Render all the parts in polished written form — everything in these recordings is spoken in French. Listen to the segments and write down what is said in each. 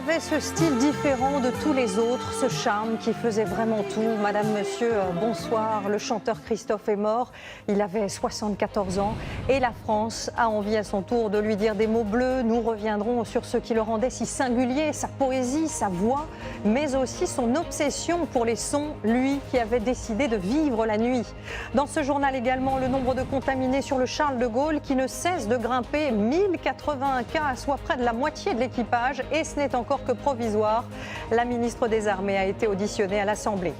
avait ce style différent de tous les autres, ce charme qui faisait vraiment tout. Madame, monsieur, bonsoir. Le chanteur Christophe est mort. Il avait 74 ans et la France a envie à son tour de lui dire des mots bleus. Nous reviendrons sur ce qui le rendait si singulier, sa poésie, sa voix, mais aussi son obsession pour les sons, lui qui avait décidé de vivre la nuit. Dans ce journal également, le nombre de contaminés sur le Charles de Gaulle qui ne cesse de grimper, 1081 cas, soit près de la moitié de l'équipage, et ce n'est encore que provisoire. La ministre des Armées a été auditionnée à l'Assemblée.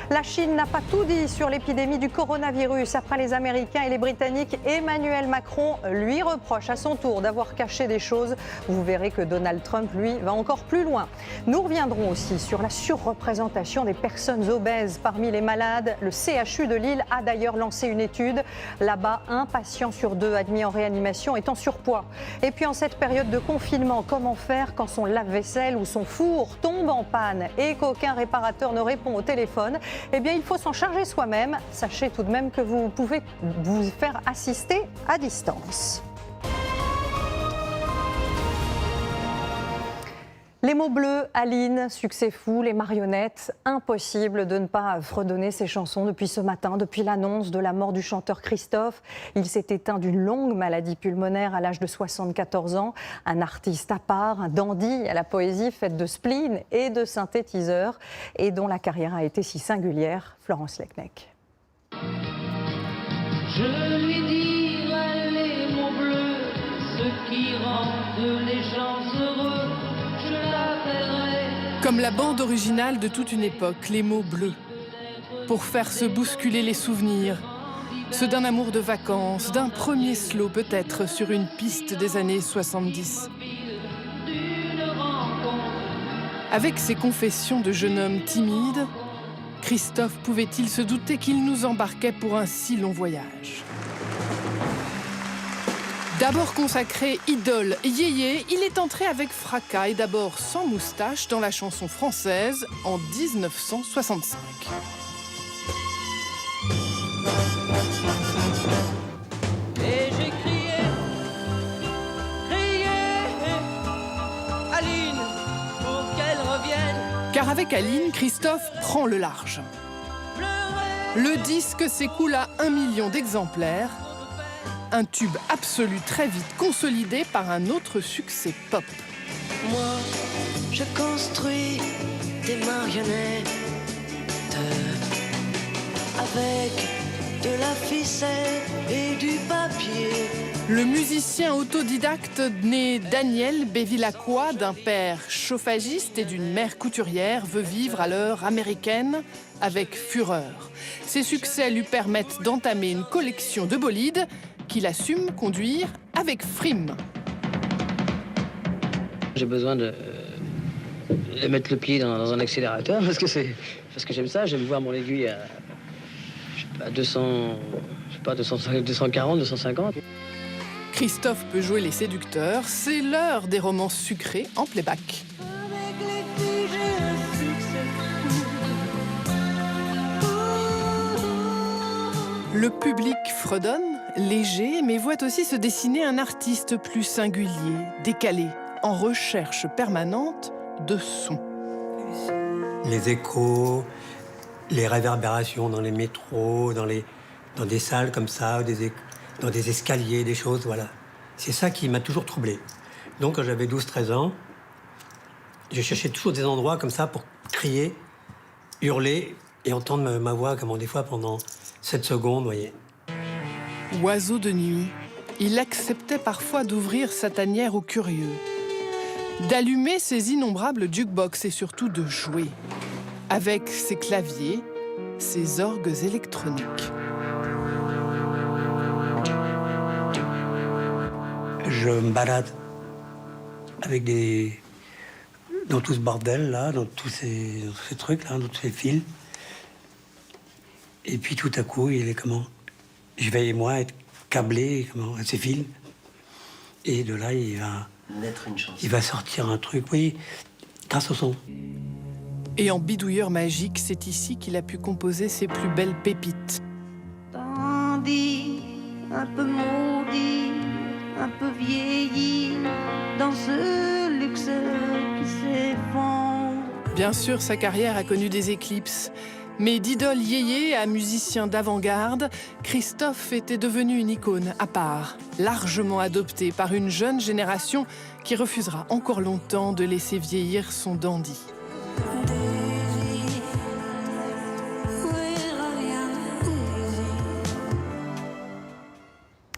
La Chine n'a pas tout dit sur l'épidémie du coronavirus. Après les Américains et les Britanniques, Emmanuel Macron lui reproche à son tour d'avoir caché des choses. Vous verrez que Donald Trump, lui, va encore plus loin. Nous reviendrons aussi sur la surreprésentation des personnes obèses parmi les malades. Le CHU de Lille a d'ailleurs lancé une étude. Là-bas, un patient sur deux admis en réanimation est en surpoids. Et puis en cette période de confinement, comment faire quand son lave-vaisselle ou son four tombe en panne et qu'aucun réparateur ne répond au téléphone? Eh bien, il faut s'en charger soi-même. Sachez tout de même que vous pouvez vous faire assister à distance. Les mots bleus, Aline, succès fou, les marionnettes, impossible de ne pas fredonner ces chansons depuis ce matin, depuis l'annonce de la mort du chanteur Christophe. Il s'est éteint d'une longue maladie pulmonaire à l'âge de 74 ans. Un artiste à part, un dandy à la poésie faite de spleen et de synthétiseurs et dont la carrière a été si singulière. Florence Lecnec. Je lui dirai les mots bleus, ce qui rendent les gens heureux. Comme la bande originale de toute une époque, les mots bleus. Pour faire se bousculer les souvenirs, ceux d'un amour de vacances, d'un premier slow peut-être sur une piste des années 70. Avec ses confessions de jeune homme timide, Christophe pouvait-il se douter qu'il nous embarquait pour un si long voyage ? D'abord consacré idole yéyé, il est entré avec fracas et d'abord sans moustache dans la chanson française en 1965. Et j'ai crié, Aline, pour qu'elle revienne. Car avec Aline, Christophe prend le large. Le disque s'écoule à 1 million d'exemplaires. Un tube absolu très vite consolidé par un autre succès pop. Moi, je construis des marionnettes avec de la ficelle et du papier. Le musicien autodidacte né Daniel Bevilacqua, d'un père chauffagiste et d'une mère couturière, veut vivre à l'heure américaine avec fureur. Ses succès lui permettent d'entamer une collection de bolides qu'il assume conduire avec frime. J'ai besoin de mettre le pied dans un accélérateur parce que j'aime ça. J'aime voir mon aiguille à, je sais pas, 240, 250. Christophe peut jouer les séducteurs. C'est l'heure des romances sucrées en playback. Avec les filles, j'ai un succès fou. Le public fredonne, léger, mais voit aussi se dessiner un artiste plus singulier, décalé, en recherche permanente de sons. Les échos, les réverbérations dans les métros, dans des salles comme ça, dans des escaliers, des choses, voilà. C'est ça qui m'a toujours troublé. Donc, quand j'avais 12-13 ans, je cherchais toujours des endroits comme ça pour crier, hurler et entendre ma voix, comme des fois pendant 7 secondes, vous voyez. Oiseau de nuit, il acceptait parfois d'ouvrir sa tanière aux curieux, d'allumer ses innombrables jukebox et surtout de jouer avec ses claviers, ses orgues électroniques. Je me balade avec dans tout ce bordel là, dans tous ces trucs là, dans tous ces fils. Et puis tout à coup, je vais moi être câblé à ces fils. Et de là, il va sortir un truc, oui, grâce au son. Et en bidouilleur magique, c'est ici qu'il a pu composer ses plus belles pépites. Dandy, un peu maudit, un peu vieilli dans ce luxe qui s'effondre. Bien sûr, sa carrière a connu des éclipses. Mais d'idole yéyé à musicien d'avant-garde, Christophe était devenu une icône à part, largement adoptée par une jeune génération qui refusera encore longtemps de laisser vieillir son dandy.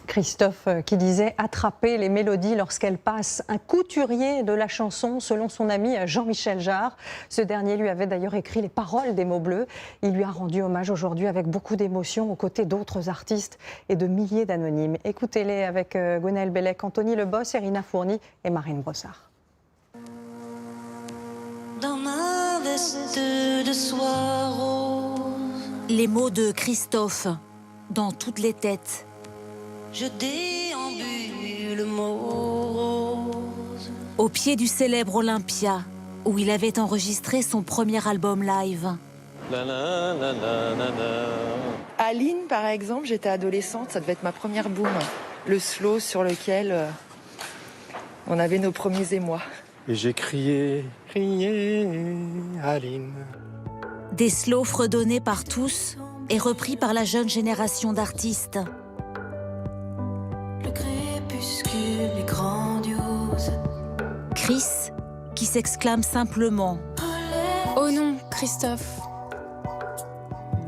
Christophe qui disait attraper les mélodies lorsqu'elles passent. Un couturier de la chanson, selon son ami Jean-Michel Jarre. Ce dernier lui avait d'ailleurs écrit les paroles des mots bleus. Il lui a rendu hommage aujourd'hui avec beaucoup d'émotion aux côtés d'autres artistes et de milliers d'anonymes. Écoutez-les avec Gwenaëlle Bellec, Anthony Leboss, Irina Fourny et Marine Brossard. Dans ma veste de soie rose, Les mots de Christophe dans toutes les têtes. je déambule morose. Au pied du célèbre Olympia, où il avait enregistré son premier album live. Aline, par exemple, j'étais adolescente, ça devait être ma première boom. Le slow sur lequel on avait nos premiers émois. Et j'ai crié, Aline. Des slows fredonnés par tous et repris par la jeune génération d'artistes. Le crépuscule est grandiose. Chris, qui s'exclame simplement. Oh non, Christophe.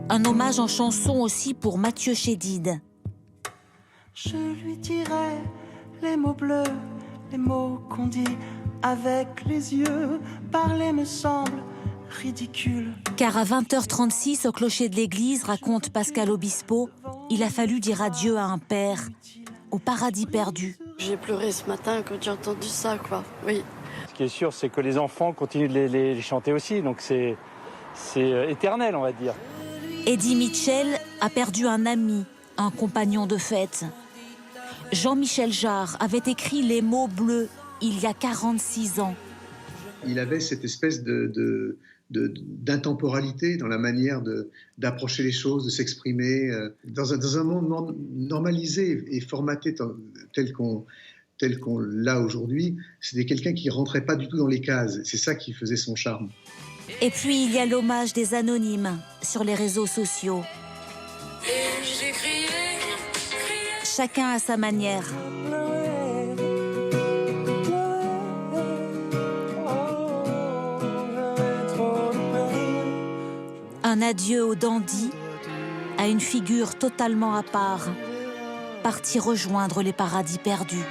Un hommage en chanson aussi pour Mathieu Chédid. Je lui dirai les mots bleus, les mots qu'on dit avec les yeux. Parler me semble ridicule. Car à 20h36, au clocher de l'église, raconte Pascal Obispo, il a fallu dire adieu à un père, au paradis perdu. J'ai pleuré ce matin quand j'ai entendu ça, quoi. Oui. Ce qui est sûr, c'est que les enfants continuent de les chanter aussi, donc c'est éternel, on va dire. Eddie Mitchell a perdu un ami, un compagnon de fête. Jean-Michel Jarre avait écrit les mots bleus il y a 46 ans. Il avait cette espèce d'intemporalité dans la manière d'approcher les choses, de s'exprimer. Dans un monde normalisé et formaté tel qu'on l'a aujourd'hui, c'était quelqu'un qui ne rentrait pas du tout dans les cases. C'est ça qui faisait son charme. Et puis il y a l'hommage des anonymes sur les réseaux sociaux. Chacun à sa manière. Un adieu au dandy, à une figure totalement à part, parti rejoindre les paradis perdus.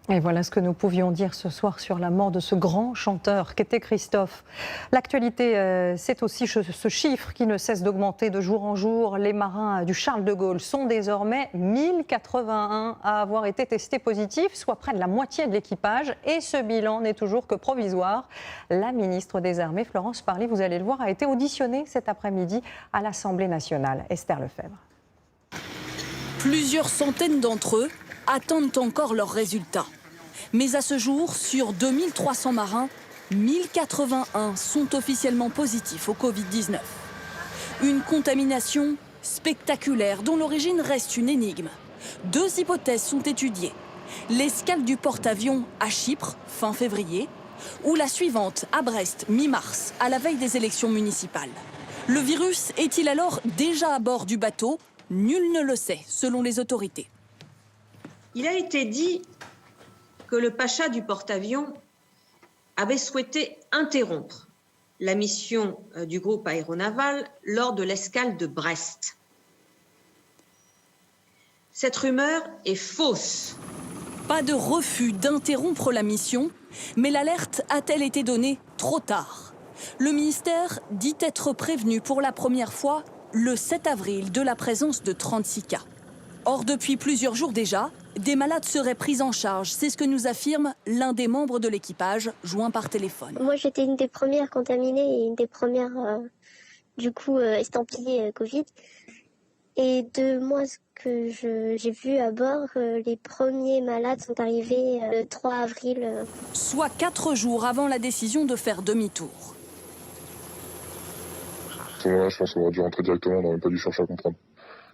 Et voilà ce que nous pouvions dire ce soir sur la mort de ce grand chanteur qu'était Christophe. L'actualité, c'est aussi ce chiffre qui ne cesse d'augmenter de jour en jour. Les marins du Charles de Gaulle sont désormais 1081 à avoir été testés positifs, soit près de la moitié de l'équipage. Et ce bilan n'est toujours que provisoire. La ministre des Armées, Florence Parly, vous allez le voir, a été auditionnée cet après-midi à l'Assemblée nationale. Esther Lefebvre. Plusieurs centaines d'entre eux attendent encore leurs résultats. Mais à ce jour, sur 2300 marins, 1081 sont officiellement positifs au Covid-19. Une contamination spectaculaire dont l'origine reste une énigme. 2 hypothèses sont étudiées. L'escale du porte-avions à Chypre, fin février, ou la suivante à Brest, mi-mars, à la veille des élections municipales. Le virus est-il alors déjà à bord du bateau ? Nul ne le sait, selon les autorités. Il a été dit que le pacha du porte-avions avait souhaité interrompre la mission du groupe aéronaval lors de l'escale de Brest. Cette rumeur est fausse. Pas de refus d'interrompre la mission, mais l'alerte a-t-elle été donnée trop tard ? Le ministère dit être prévenu pour la première fois le 7 avril de la présence de 36 cas. Or, depuis plusieurs jours déjà, des malades seraient pris en charge. C'est ce que nous affirme l'un des membres de l'équipage, joint par téléphone. Moi, j'étais une des premières contaminées et une des premières, estampillées Covid. Et de moi, ce que j'ai vu à bord, les premiers malades sont arrivés le 3 avril. Soit 4 jours avant la décision de faire demi-tour. À ce moment-là, je pense qu'on aurait dû rentrer directement, on n'aurait pas dû chercher à comprendre.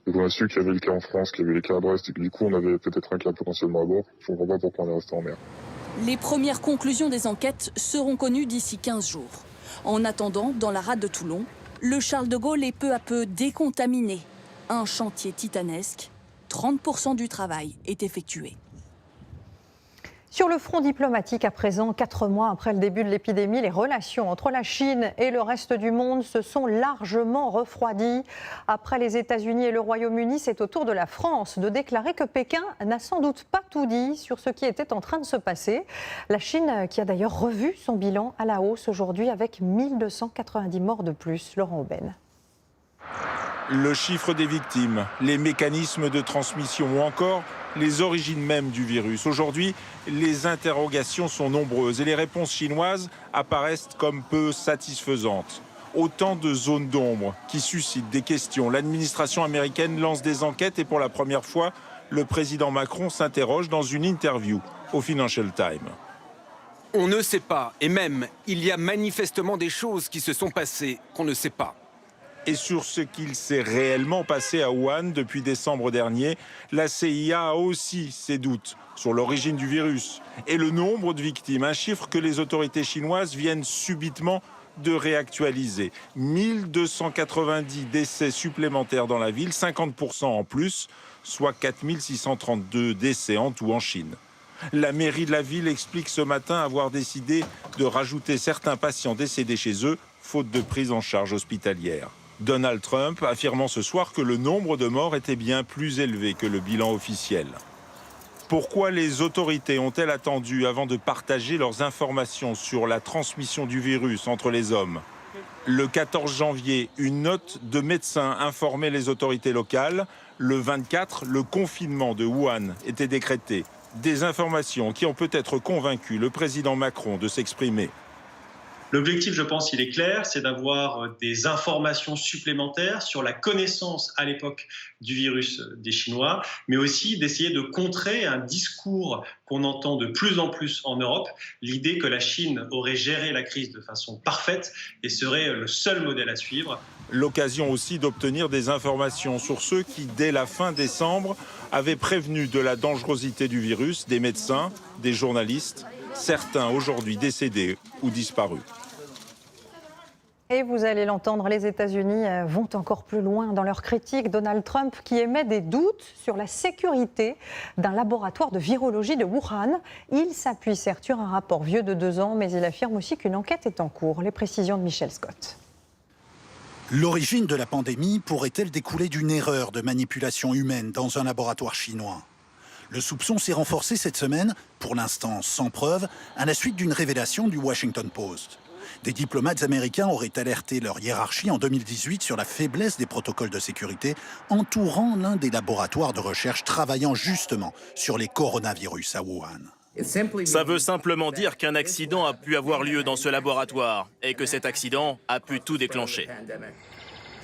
Donc on a su qu'il y avait le cas en France, qu'il y avait les cas à Brest et que du coup on avait peut-être un cas potentiellement à bord. Je ne comprends pas pourquoi on est resté en mer. Les premières conclusions des enquêtes seront connues d'ici 15 jours. En attendant, dans la rade de Toulon, le Charles de Gaulle est peu à peu décontaminé. Un chantier titanesque, 30% du travail est effectué. Sur le front diplomatique, à présent, 4 mois après le début de l'épidémie, les relations entre la Chine et le reste du monde se sont largement refroidies. Après les États-Unis et le Royaume-Uni, c'est au tour de la France de déclarer que Pékin n'a sans doute pas tout dit sur ce qui était en train de se passer. La Chine qui a d'ailleurs revu son bilan à la hausse aujourd'hui avec 1290 morts de plus. Laurent Aubaine. Le chiffre des victimes, les mécanismes de transmission ou encore les origines mêmes du virus. Aujourd'hui, les interrogations sont nombreuses et les réponses chinoises apparaissent comme peu satisfaisantes. Autant de zones d'ombre qui suscitent des questions. L'administration américaine lance des enquêtes et pour la première fois, le président Macron s'interroge dans une interview au Financial Times. On ne sait pas, et même, il y a manifestement des choses qui se sont passées qu'on ne sait pas. Et sur ce qu'il s'est réellement passé à Wuhan depuis décembre dernier, la CIA a aussi ses doutes sur l'origine du virus et le nombre de victimes, un chiffre que les autorités chinoises viennent subitement de réactualiser. 1290 décès supplémentaires dans la ville, 50% en plus, soit 4632 décès en tout en Chine. La mairie de la ville explique ce matin avoir décidé de rajouter certains patients décédés chez eux, faute de prise en charge hospitalière. Donald Trump affirmant ce soir que le nombre de morts était bien plus élevé que le bilan officiel. Pourquoi les autorités ont-elles attendu avant de partager leurs informations sur la transmission du virus entre les hommes ? Le 14 janvier, une note de médecin informait les autorités locales. Le 24, le confinement de Wuhan était décrété. Des informations qui ont peut-être convaincu le président Macron de s'exprimer. L'objectif, je pense, il est clair, c'est d'avoir des informations supplémentaires sur la connaissance à l'époque du virus des Chinois, mais aussi d'essayer de contrer un discours qu'on entend de plus en plus en Europe, l'idée que la Chine aurait géré la crise de façon parfaite et serait le seul modèle à suivre. L'occasion aussi d'obtenir des informations sur ceux qui, dès la fin décembre, avaient prévenu de la dangerosité du virus, des médecins, des journalistes, certains aujourd'hui décédés ou disparus. Et vous allez l'entendre, les États-Unis vont encore plus loin dans leur critique. Donald Trump qui émet des doutes sur la sécurité d'un laboratoire de virologie de Wuhan. Il s'appuie certes sur un rapport vieux de 2 ans, mais il affirme aussi qu'une enquête est en cours. Les précisions de Michel Scott. L'origine de la pandémie pourrait-elle découler d'une erreur de manipulation humaine dans un laboratoire chinois ? Le soupçon s'est renforcé cette semaine, pour l'instant sans preuve, à la suite d'une révélation du Washington Post. Des diplomates américains auraient alerté leur hiérarchie en 2018 sur la faiblesse des protocoles de sécurité entourant l'un des laboratoires de recherche travaillant justement sur les coronavirus à Wuhan. Ça veut simplement dire qu'un accident a pu avoir lieu dans ce laboratoire et que cet accident a pu tout déclencher.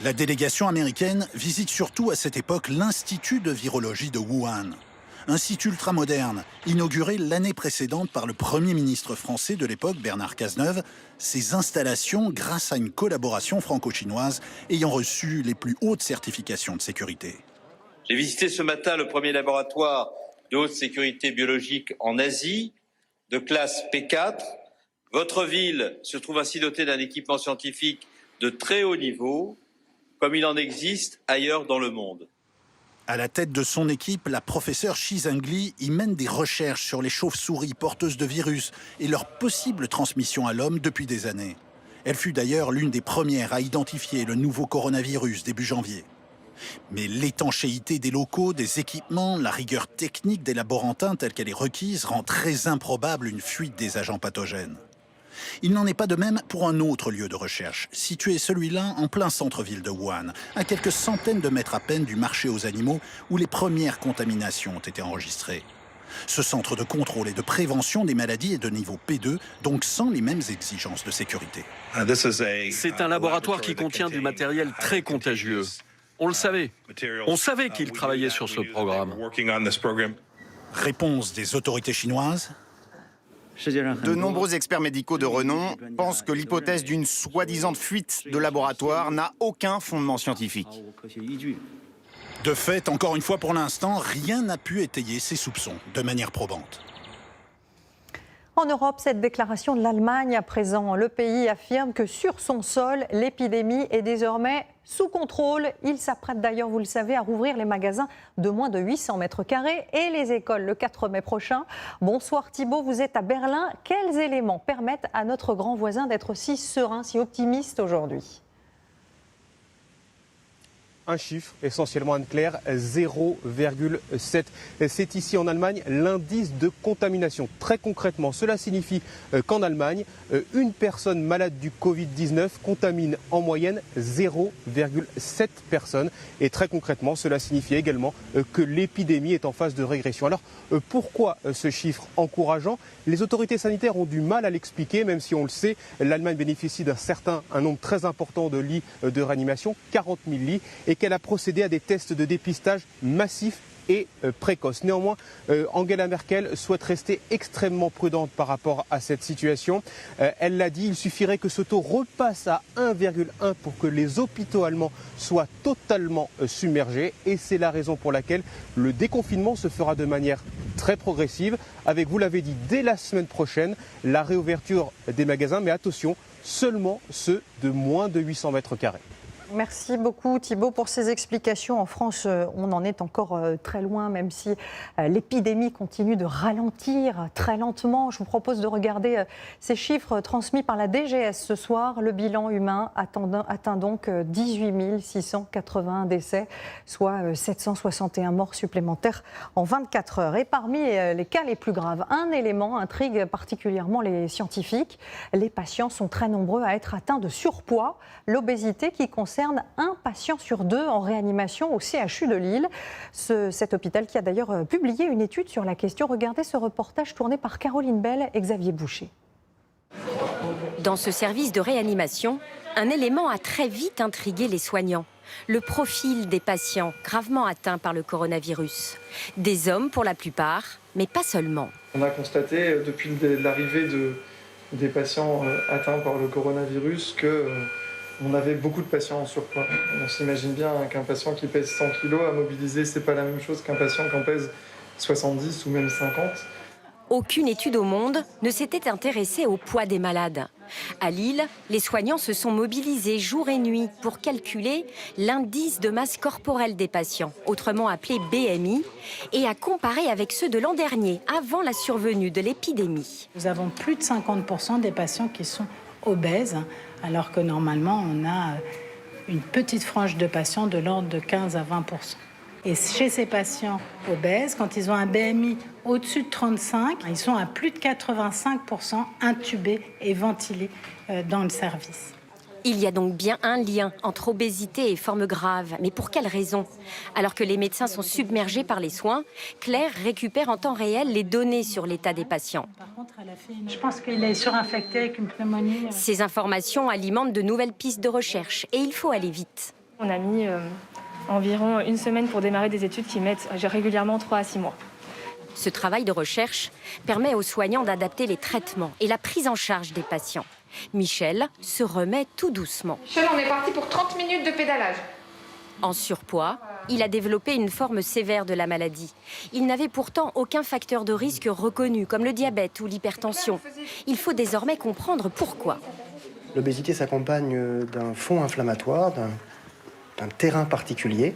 La délégation américaine visite surtout à cette époque l'Institut de virologie de Wuhan. Un site ultramoderne, inauguré l'année précédente par le Premier ministre français de l'époque, Bernard Cazeneuve, ses installations grâce à une collaboration franco-chinoise ayant reçu les plus hautes certifications de sécurité. J'ai visité ce matin le premier laboratoire de haute sécurité biologique en Asie, de classe P4. Votre ville se trouve ainsi dotée d'un équipement scientifique de très haut niveau, comme il en existe ailleurs dans le monde. À la tête de son équipe, la professeure Shi Zhengli y mène des recherches sur les chauves-souris porteuses de virus et leur possible transmission à l'homme depuis des années. Elle fut d'ailleurs l'une des premières à identifier le nouveau coronavirus début janvier. Mais l'étanchéité des locaux, des équipements, la rigueur technique des laborantins telle qu'elle est requise rend très improbable une fuite des agents pathogènes. Il n'en est pas de même pour un autre lieu de recherche, situé celui-là en plein centre-ville de Wuhan, à quelques centaines de mètres à peine du marché aux animaux où les premières contaminations ont été enregistrées. Ce centre de contrôle et de prévention des maladies est de niveau P2, donc sans les mêmes exigences de sécurité. C'est un laboratoire qui contient du matériel très contagieux. On le savait. On savait qu'il travaillait sur ce programme. Réponse des autorités chinoises. De nombreux experts médicaux de renom pensent que l'hypothèse d'une soi-disant fuite de laboratoire n'a aucun fondement scientifique. De fait, encore une fois pour l'instant, rien n'a pu étayer ces soupçons de manière probante. En Europe, cette déclaration de l'Allemagne à présent, le pays affirme que sur son sol, l'épidémie est désormais sous contrôle. Il s'apprête d'ailleurs, vous le savez, à rouvrir les magasins de moins de 800 mètres carrés et les écoles le 4 mai prochain. Bonsoir Thibault, vous êtes à Berlin. Quels éléments permettent à notre grand voisin d'être si serein, si optimiste aujourd'hui ? Un chiffre, essentiellement Anne-Claire, 0,7. C'est ici en Allemagne l'indice de contamination. Très concrètement, cela signifie qu'en Allemagne, une personne malade du Covid-19 contamine en moyenne 0,7 personnes. Et très concrètement, cela signifie également que l'épidémie est en phase de régression. Alors pourquoi ce chiffre encourageant ? Les autorités sanitaires ont du mal à l'expliquer, même si on le sait, l'Allemagne bénéficie un nombre très important de lits de réanimation, 40 000 lits, et qu'elle a procédé à des tests de dépistage massifs et précoces. Néanmoins, Angela Merkel souhaite rester extrêmement prudente par rapport à cette situation. Elle l'a dit, il suffirait que ce taux repasse à 1,1 pour que les hôpitaux allemands soient totalement submergés. Et c'est la raison pour laquelle le déconfinement se fera de manière très progressive, avec, vous l'avez dit, dès la semaine prochaine, la réouverture des magasins. Mais attention, seulement ceux de moins de 800 mètres carrés. Merci beaucoup Thibault pour ces explications. En France, on en est encore très loin, même si l'épidémie continue de ralentir très lentement. Je vous propose de regarder ces chiffres transmis par la DGS ce soir. Le bilan humain atteint donc 18 681 décès, soit 761 morts supplémentaires en 24 heures. Et parmi les cas les plus graves, un élément intrigue particulièrement les scientifiques. Les patients sont très nombreux à être atteints de surpoids, l'obésité qui concerne un patient sur 2 en réanimation au CHU de Lille. Cet hôpital qui a d'ailleurs publié une étude sur la question. Regardez ce reportage tourné par Caroline Bell et Xavier Boucher. Dans ce service de réanimation, un élément a très vite intrigué les soignants. Le profil des patients gravement atteints par le coronavirus. Des hommes pour la plupart, mais pas seulement. On a constaté depuis l'arrivée des patients atteints par le coronavirus que on avait beaucoup de patients en surpoids. On s'imagine bien qu'un patient qui pèse 100 kg à mobiliser, c'est pas la même chose qu'un patient qui en pèse 70 ou même 50. Aucune étude au monde ne s'était intéressée au poids des malades. À Lille, les soignants se sont mobilisés jour et nuit pour calculer l'indice de masse corporelle des patients, autrement appelé BMI, et à comparer avec ceux de l'an dernier, avant la survenue de l'épidémie. Nous avons plus de 50% des patients qui sont obèses, alors que normalement, on a une petite frange de patients de l'ordre de 15 à 20%. Et chez ces patients obèses, quand ils ont un BMI au-dessus de 35, ils sont à plus de 85% intubés et ventilés dans le service. Il y a donc bien un lien entre obésité et formes graves. Mais pour quelle raison ? Alors que les médecins sont submergés par les soins, Claire récupère en temps réel les données sur l'état des patients. Par contre, je pense qu'il est surinfecté avec une pneumonie. Ces informations alimentent de nouvelles pistes de recherche et il faut aller vite. On a mis environ une semaine pour démarrer des études qui mettent régulièrement 3 à 6 mois. Ce travail de recherche permet aux soignants d'adapter les traitements et la prise en charge des patients. Michel se remet tout doucement. Michel, on est parti pour 30 minutes de pédalage. En surpoids, il a développé une forme sévère de la maladie. Il n'avait pourtant aucun facteur de risque reconnu, comme le diabète ou l'hypertension. Il faut désormais comprendre pourquoi. L'obésité s'accompagne d'un fond inflammatoire, d'un terrain particulier,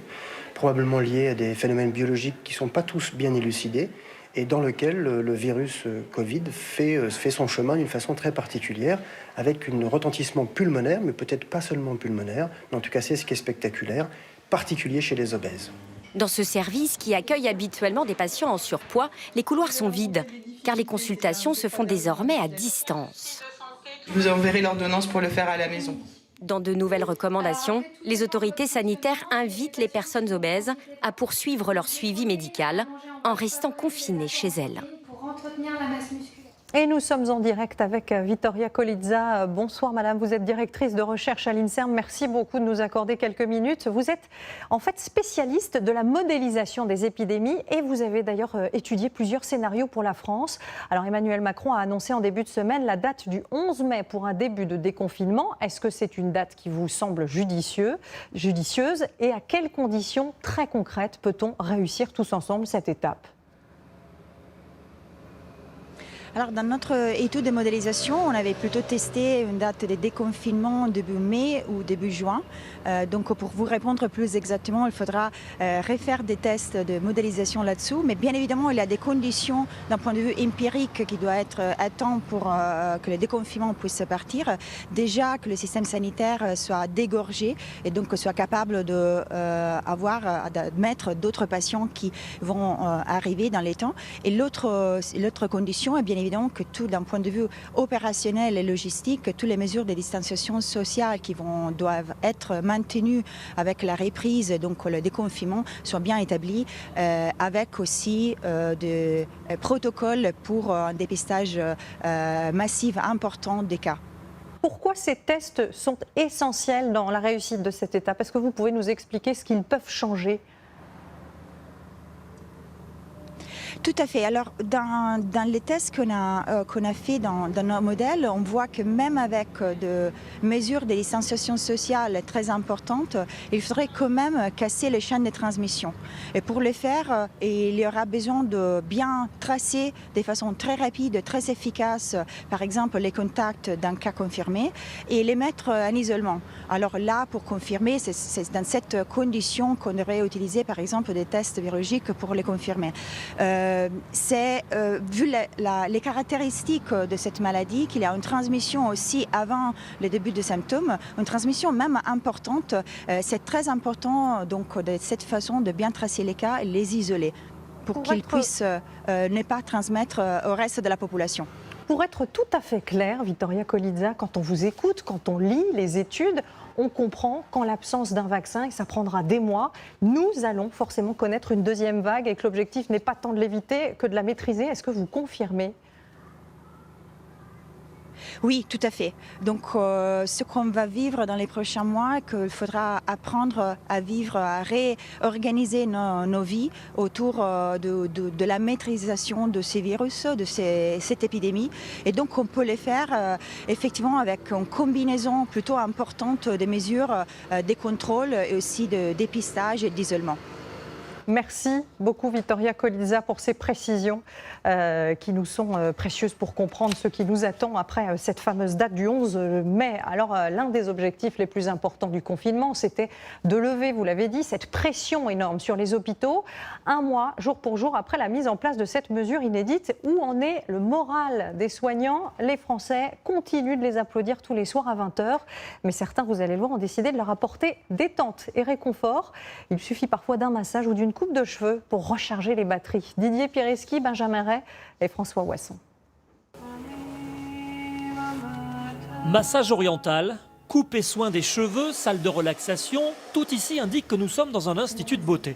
probablement lié à des phénomènes biologiques qui ne sont pas tous bien élucidés, et dans lequel le virus Covid fait son chemin d'une façon très particulière, avec un retentissement pulmonaire, mais peut-être pas seulement pulmonaire, mais en tout cas c'est ce qui est spectaculaire, particulier chez les obèses. Dans ce service qui accueille habituellement des patients en surpoids, les couloirs sont vides, car les consultations se font désormais à distance. Vous enverrez l'ordonnance pour le faire à la maison. Dans de nouvelles recommandations, les autorités sanitaires invitent les personnes obèses à poursuivre leur suivi médical en restant confinées chez elles. Pour entretenir la masse musculaire. Et nous sommes en direct avec Vittoria Colizza. Bonsoir madame, vous êtes directrice de recherche à l'INSERM. Merci beaucoup de nous accorder quelques minutes. Vous êtes en fait spécialiste de la modélisation des épidémies et vous avez d'ailleurs étudié plusieurs scénarios pour la France. Alors Emmanuel Macron a annoncé en début de semaine la date du 11 mai pour un début de déconfinement. Est-ce que c'est une date qui vous semble judicieuse et à quelles conditions très concrètes peut-on réussir tous ensemble cette étape ? Alors, dans notre étude de modélisation, on avait plutôt testé une date de déconfinement début mai ou début juin. Donc, pour vous répondre plus exactement, il faudra refaire des tests de modélisation là-dessous. Mais bien évidemment, il y a des conditions d'un point de vue empirique qui doivent être atteintes pour que le déconfinement puisse partir. Déjà, que le système sanitaire soit dégorgé et donc soit capable d'admettre d'autres patients qui vont arriver dans les temps. Et l'autre condition est bien évidemment que tout d'un point de vue opérationnel et logistique, toutes les mesures de distanciation sociale qui doivent être maintenues avec la reprise, donc le déconfinement, soient bien établies, avec aussi des protocoles pour un dépistage massif important des cas. Pourquoi ces tests sont essentiels dans la réussite de cette étape? Est-ce que vous pouvez nous expliquer ce qu'ils peuvent changer? Tout à fait. Alors, dans les tests qu'on a fait dans nos modèles, on voit que même avec des mesures de distanciation sociale très importantes, il faudrait quand même casser les chaînes de transmission. Et pour le faire, il y aura besoin de bien tracer de façon très rapide, très efficace, par exemple, les contacts d'un cas confirmé et les mettre en isolement. Alors là, pour confirmer, c'est dans cette condition qu'on aurait utilisé, par exemple, des tests virologiques pour les confirmer. Vu les caractéristiques de cette maladie, qu'il y a une transmission aussi avant le début des symptômes, une transmission même importante, c'est très important donc de cette façon de bien tracer les cas et les isoler pour qu'ils puissent ne pas transmettre au reste de la population. Pour être tout à fait clair, Vittoria Colizza, quand on vous écoute, quand on lit les études, on comprend qu'en l'absence d'un vaccin, et ça prendra des mois, nous allons forcément connaître une deuxième vague et que l'objectif n'est pas tant de l'éviter que de la maîtriser. Est-ce que vous confirmez ? Oui, tout à fait. Donc, ce qu'on va vivre dans les prochains mois, qu'il faudra apprendre à vivre, à réorganiser nos vies autour de la maîtrisation de ces virus, de cette épidémie. Et donc, on peut les faire effectivement avec une combinaison plutôt importante des mesures, des contrôles et aussi de dépistage et d'isolement. Merci beaucoup Vittoria Colizza pour ces précisions qui nous sont précieuses pour comprendre ce qui nous attend après cette fameuse date du 11 mai. Alors l'un des objectifs les plus importants du confinement, c'était de lever, vous l'avez dit, cette pression énorme sur les hôpitaux. Un mois, jour pour jour, après la mise en place de cette mesure inédite, où en est le moral des soignants? Les Français continuent de les applaudir tous les soirs à 20h. Mais certains, vous allez le voir, ont décidé de leur apporter détente et réconfort. Il suffit parfois d'un massage ou d'une coupe de cheveux pour recharger les batteries. Didier Pireschi, Benjamin Ray et François Ouasson. Massage oriental, coupe et soin des cheveux, salle de relaxation, tout ici indique que nous sommes dans un institut de beauté.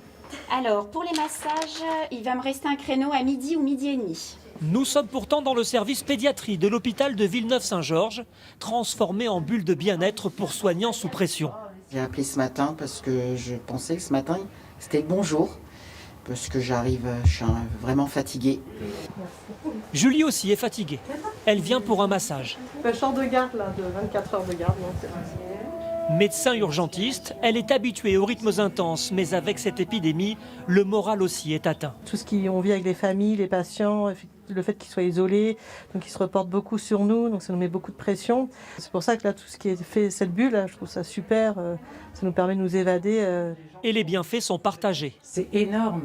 Alors, pour les massages, il va me rester un créneau à midi ou midi et demi. Nous sommes pourtant dans le service pédiatrie de l'hôpital de Villeneuve-Saint-Georges, transformé en bulle de bien-être pour soignants sous pression. J'ai appelé ce matin parce que je pensais que ce matin, c'était le bonjour, parce que je suis vraiment fatiguée. Julie aussi est fatiguée. Elle vient pour un massage. Champ de garde, là, de 24 heures de garde. Médecin urgentiste, elle est habituée aux rythmes intenses, mais avec cette épidémie, le moral aussi est atteint. Tout ce qu'on vit avec les familles, les patients, le fait qu'ils soient isolés, donc ils se reportent beaucoup sur nous, donc ça nous met beaucoup de pression. C'est pour ça que là, tout ce qui est fait, cette bulle, là, je trouve ça super, ça nous permet de nous évader. Et les bienfaits sont partagés. C'est énorme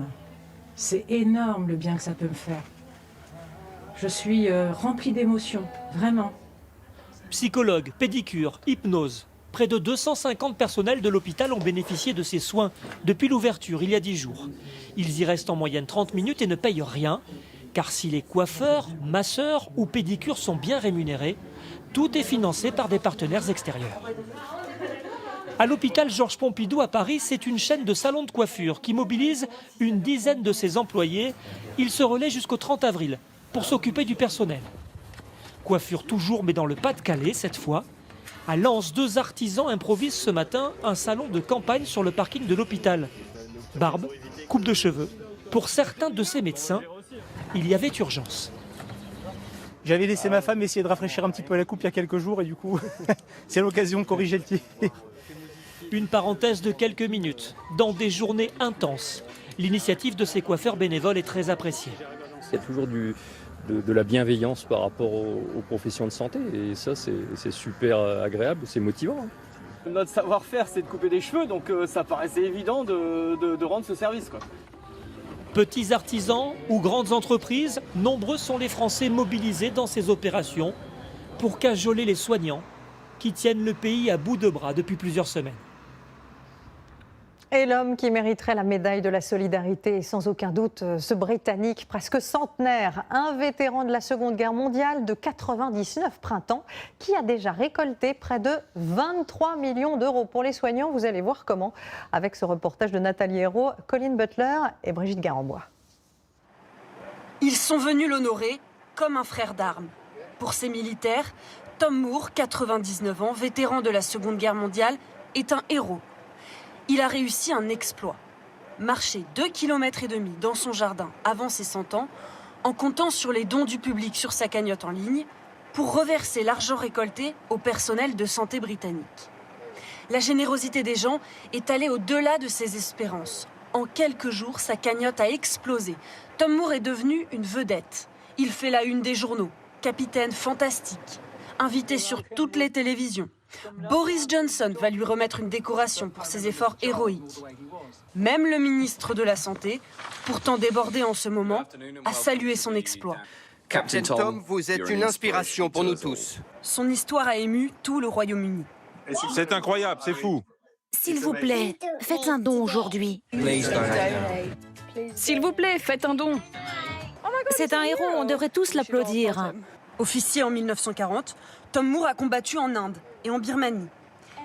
le bien que ça peut me faire. Je suis remplie d'émotions, vraiment. Psychologue, pédicure, hypnose. Près de 250 personnels de l'hôpital ont bénéficié de ces soins depuis l'ouverture il y a 10 jours. Ils y restent en moyenne 30 minutes et ne payent rien, car si les coiffeurs, masseurs ou pédicures sont bien rémunérés, tout est financé par des partenaires extérieurs. À l'hôpital Georges Pompidou à Paris, c'est une chaîne de salons de coiffure qui mobilise une dizaine de ses employés. Ils se relaient jusqu'au 30 avril pour s'occuper du personnel. Coiffure toujours, mais dans le Pas-de-Calais cette fois. À Lens, 2 artisans improvisent ce matin un salon de campagne sur le parking de l'hôpital. Barbe, coupe de cheveux. Pour certains de ces médecins, il y avait urgence. J'avais laissé ma femme essayer de rafraîchir un petit peu la coupe il y a quelques jours et du coup, c'est l'occasion de corriger le tir. Une parenthèse de quelques minutes, dans des journées intenses. L'initiative de ces coiffeurs bénévoles est très appréciée. Il y a toujours de la bienveillance par rapport aux professions de santé et ça c'est super agréable, c'est motivant. Notre savoir-faire c'est de couper des cheveux donc ça paraissait évident de rendre ce service, quoi. Petits artisans ou grandes entreprises, nombreux sont les Français mobilisés dans ces opérations pour cajoler les soignants qui tiennent le pays à bout de bras depuis plusieurs semaines. Et l'homme qui mériterait la médaille de la solidarité est sans aucun doute ce Britannique presque centenaire, un vétéran de la Seconde Guerre mondiale de 99 printemps qui a déjà récolté près de 23 millions d'euros pour les soignants. Vous allez voir comment avec ce reportage de Nathalie Hérault, Colin Butler et Brigitte Garambois. Ils sont venus l'honorer comme un frère d'armes. Pour ces militaires, Tom Moore, 99 ans, vétéran de la Seconde Guerre mondiale, est un héros. Il a réussi un exploit. Marcher 2,5 km dans son jardin avant ses 100 ans, en comptant sur les dons du public sur sa cagnotte en ligne, pour reverser l'argent récolté au personnel de santé britannique. La générosité des gens est allée au-delà de ses espérances. En quelques jours, sa cagnotte a explosé. Tom Moore est devenu une vedette. Il fait la une des journaux, capitaine fantastique, invité sur toutes les télévisions. Boris Johnson va lui remettre une décoration pour ses efforts héroïques. Même le ministre de la Santé, pourtant débordé en ce moment, a salué son exploit. Captain Tom, vous êtes une inspiration pour nous tous. Son histoire a ému tout le Royaume-Uni. C'est incroyable, c'est fou. S'il vous plaît, faites un don aujourd'hui. S'il vous plaît, faites un don. C'est un héros, on devrait tous l'applaudir. Officier en 1940, Tom Moore a combattu en Inde et en Birmanie.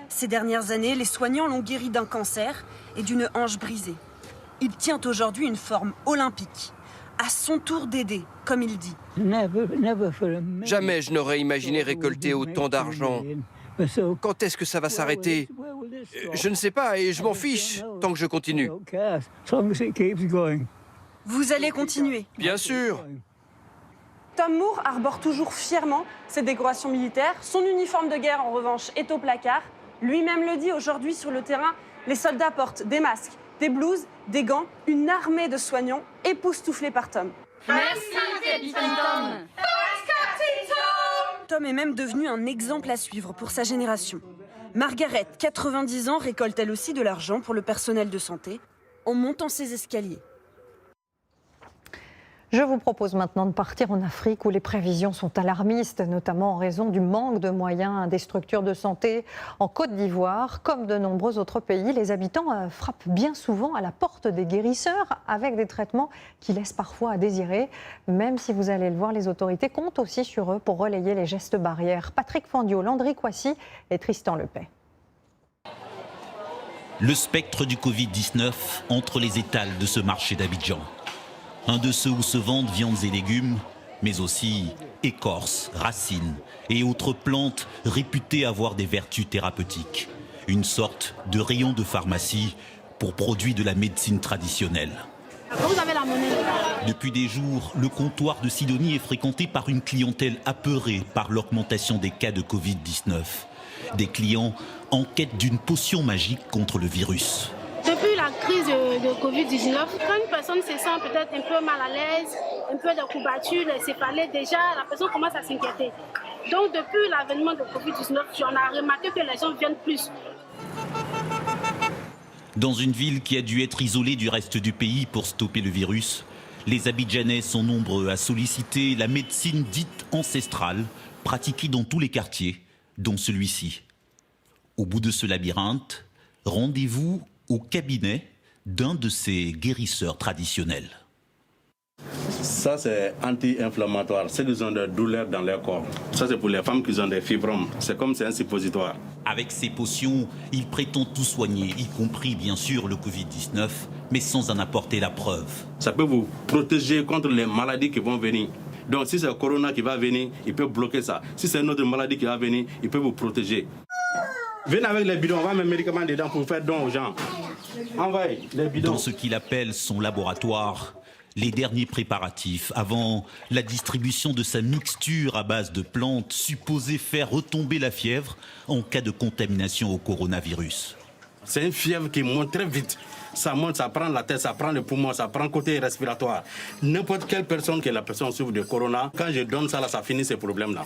Ces dernières années, les soignants l'ont guéri d'un cancer et d'une hanche brisée. Il tient aujourd'hui une forme olympique. À son tour d'aider, comme il dit. Jamais je n'aurais imaginé récolter autant d'argent. Quand est-ce que ça va s'arrêter? Je ne sais pas et je m'en fiche tant que je continue. Vous allez continuer? Bien sûr. Tom Moore arbore toujours fièrement ses décorations militaires. Son uniforme de guerre, en revanche, est au placard. Lui-même le dit aujourd'hui sur le terrain, les soldats portent des masques, des blouses, des gants, une armée de soignants époustouflés par Tom. Merci, Capitaine Tom. Tom est même devenu un exemple à suivre pour sa génération. Margaret, 90 ans, récolte elle aussi de l'argent pour le personnel de santé en montant ses escaliers. Je vous propose maintenant de partir en Afrique où les prévisions sont alarmistes, notamment en raison du manque de moyens des structures de santé. En Côte d'Ivoire, comme de nombreux autres pays, les habitants frappent bien souvent à la porte des guérisseurs avec des traitements qui laissent parfois à désirer. Même si vous allez le voir, les autorités comptent aussi sur eux pour relayer les gestes barrières. Patrick Fandiot, Landry Kouassi et Tristan Lepay. Le spectre du Covid-19 entre les étals de ce marché d'Abidjan. Un de ceux où se vendent viandes et légumes, mais aussi écorces, racines et autres plantes réputées avoir des vertus thérapeutiques. Une sorte de rayon de pharmacie pour produits de la médecine traditionnelle. Vous avez la monnaie. Depuis des jours, le comptoir de Sidonie est fréquenté par une clientèle apeurée par l'augmentation des cas de Covid-19. Des clients en quête d'une potion magique contre le virus. Depuis la crise de Covid-19, quand une personne se sent peut-être un peu mal à l'aise, un peu de courbature, les céphalées, déjà la personne commence à s'inquiéter. Donc depuis l'avènement de Covid-19, on a remarqué que les gens viennent plus. Dans une ville qui a dû être isolée du reste du pays pour stopper le virus, les Abidjanais sont nombreux à solliciter la médecine dite ancestrale, pratiquée dans tous les quartiers, dont celui-ci. Au bout de ce labyrinthe, rendez-vous au cabinet d'un de ces guérisseurs traditionnels. Ça, c'est anti-inflammatoire. Ceux qui ont des douleurs dans leur corps. Ça, c'est pour les femmes qui ont des fibromes. C'est comme c'est un suppositoire. Avec ces potions, il prétend tout soigner, y compris bien sûr le Covid-19, mais sans en apporter la preuve. Ça peut vous protéger contre les maladies qui vont venir. Donc si c'est le corona qui va venir, il peut bloquer ça. Si c'est une autre maladie qui va venir, il peut vous protéger. Venez avec les bidons, on va mettre les médicaments dedans pour faire don aux gens. Envoyez les bidons. Dans ce qu'il appelle son laboratoire, les derniers préparatifs avant la distribution de sa mixture à base de plantes supposée faire retomber la fièvre en cas de contamination au coronavirus. C'est une fièvre qui monte très vite. Ça monte, ça prend la tête, ça prend le poumon, ça prend le côté respiratoire. N'importe quelle personne que la personne souffre de corona, quand je donne ça, là, ça finit ces problèmes-là.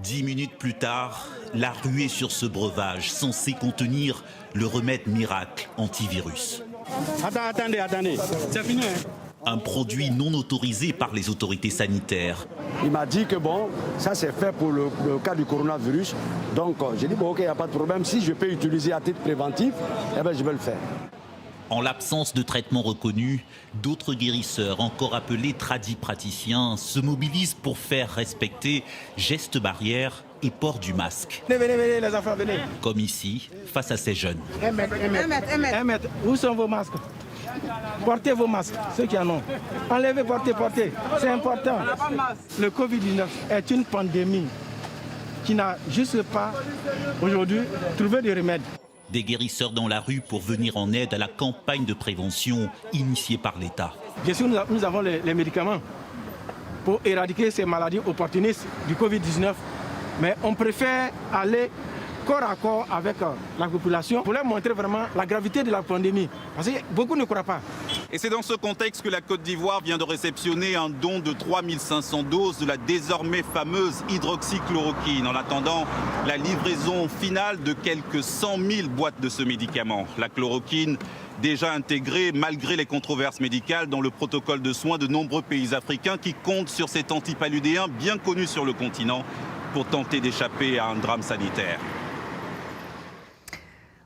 10 minutes plus tard, la ruée sur ce breuvage censé contenir le remède miracle antivirus. Attendez, c'est fini. Un produit non autorisé par les autorités sanitaires. Il m'a dit que bon, ça c'est fait pour le cas du coronavirus. Donc j'ai dit bon ok, il n'y a pas de problème. Si je peux utiliser à titre préventif, eh ben, je vais le faire. En l'absence de traitement reconnu, d'autres guérisseurs, encore appelés tradipraticiens, se mobilisent pour faire respecter gestes barrières et port du masque. Venez, les enfants, venez. Comme ici, face à ces jeunes. Un mètre. Où sont vos masques? Portez vos masques, ceux qui en ont. Enlevez, portez. C'est important. Le Covid-19 est une pandémie qui n'a juste pas, aujourd'hui, trouvé de remède. Des guérisseurs dans la rue pour venir en aide à la campagne de prévention initiée par l'État. Bien sûr, nous avons les médicaments pour éradiquer ces maladies opportunistes du Covid-19. Mais on préfère aller corps à corps avec la population pour leur montrer vraiment la gravité de la pandémie. Parce que beaucoup ne croient pas. Et c'est dans ce contexte que la Côte d'Ivoire vient de réceptionner un don de 3500 doses de la désormais fameuse hydroxychloroquine, en attendant la livraison finale de quelques 100 000 boîtes de ce médicament. La chloroquine déjà intégrée, malgré les controverses médicales, dans le protocole de soins de nombreux pays africains qui comptent sur cet antipaludéen bien connu sur le continent pour tenter d'échapper à un drame sanitaire.